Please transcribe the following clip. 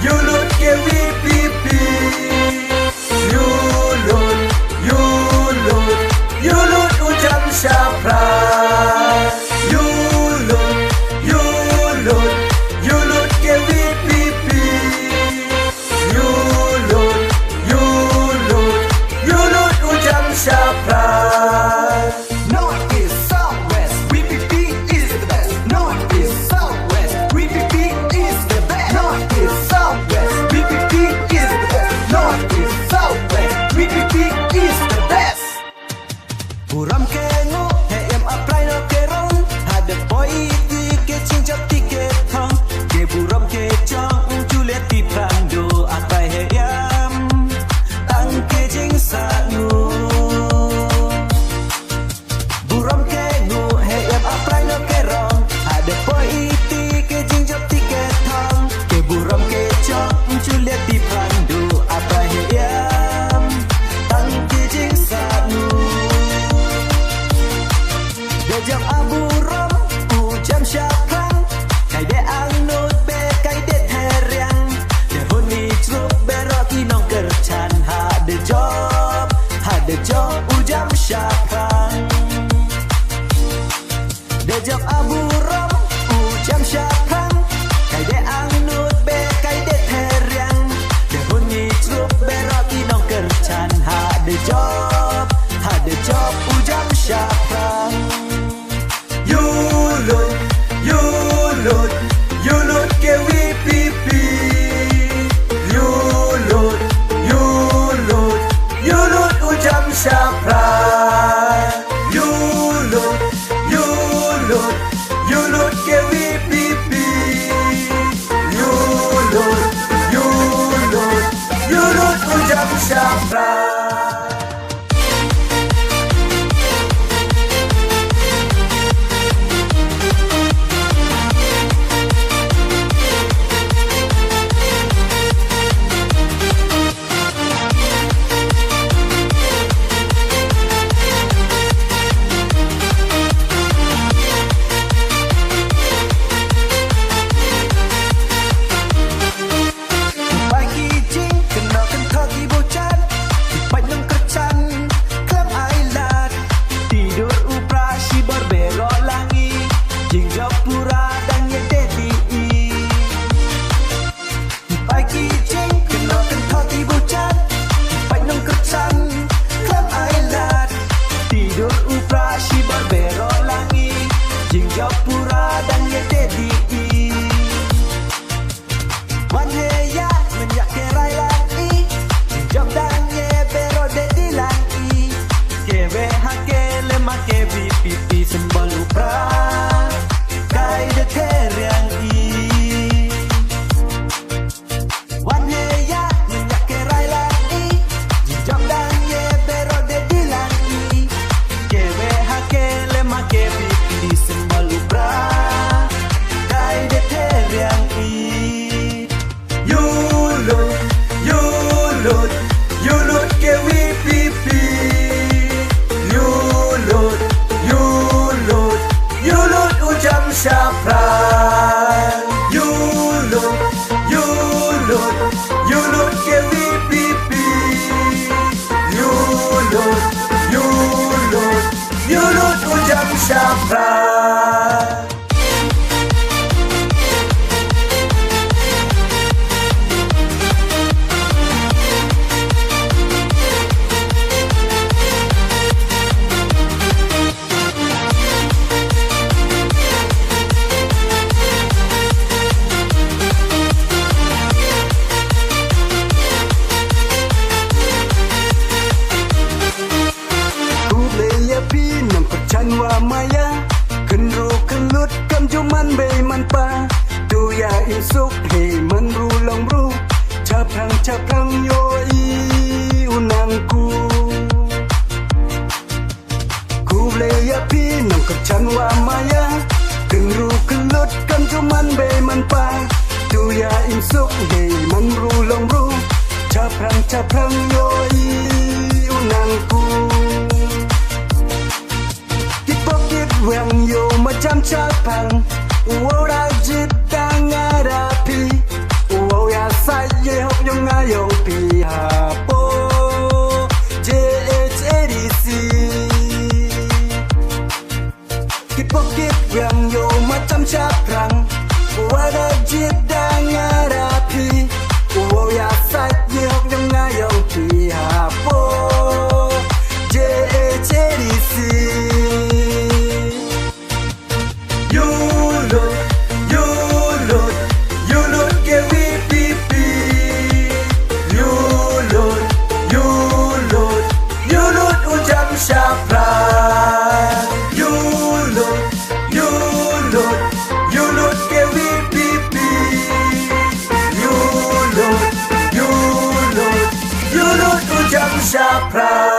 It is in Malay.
yulut ke WPP. Yulut ujam syapra. Yulut ke WPP. Yulut ujam syapra. North, East, South, West, WPP is the best. North, East, South, West, WPP is the best. North, East, South, West, WPP is the best. North, East, South, West, WPP is the best. Buram kengo, hem apply no kerong. Ada poiti ke cinjap tiket thong. Ke buram ke chong, julet di prando apai heyam. Tang ke jing sanu. Buram kengo, hem apply no kerong. Ada poiti ke cinjap tiket thong. Ke buram ke chong, julet di prando apai heyam. Tang ke jing sanu. Dejam aburom, ujam syakang. Kai de ang not be, kai de heriang. De huni trup beroti nong kercan. Ha de job, ujam syakang. Dejam aburom, ujam syakang. Kai de ang not be, kai de heriang. De huni trup beroti nong kercan. Ha de job, ujam syakang. Yulut ke WPP. Yulut ujam syapra. Yulut ke WPP. Yulut ujam syapra. Yulut ke WPP. Yulut ujam syapra. Yulut ke WPP. Yulut ujam syapra. Wa maya kenru kelut kam juman be man pa tu ya insuk he man ru long ru chaprang yo i unangku khublei ya pi nam kercan wa maya kenru kelut kam juman be man pa tu ya insuk he man ru long ru chaprang yo i unangku Wang yo macam capang, wau rajit tangan. Shapra.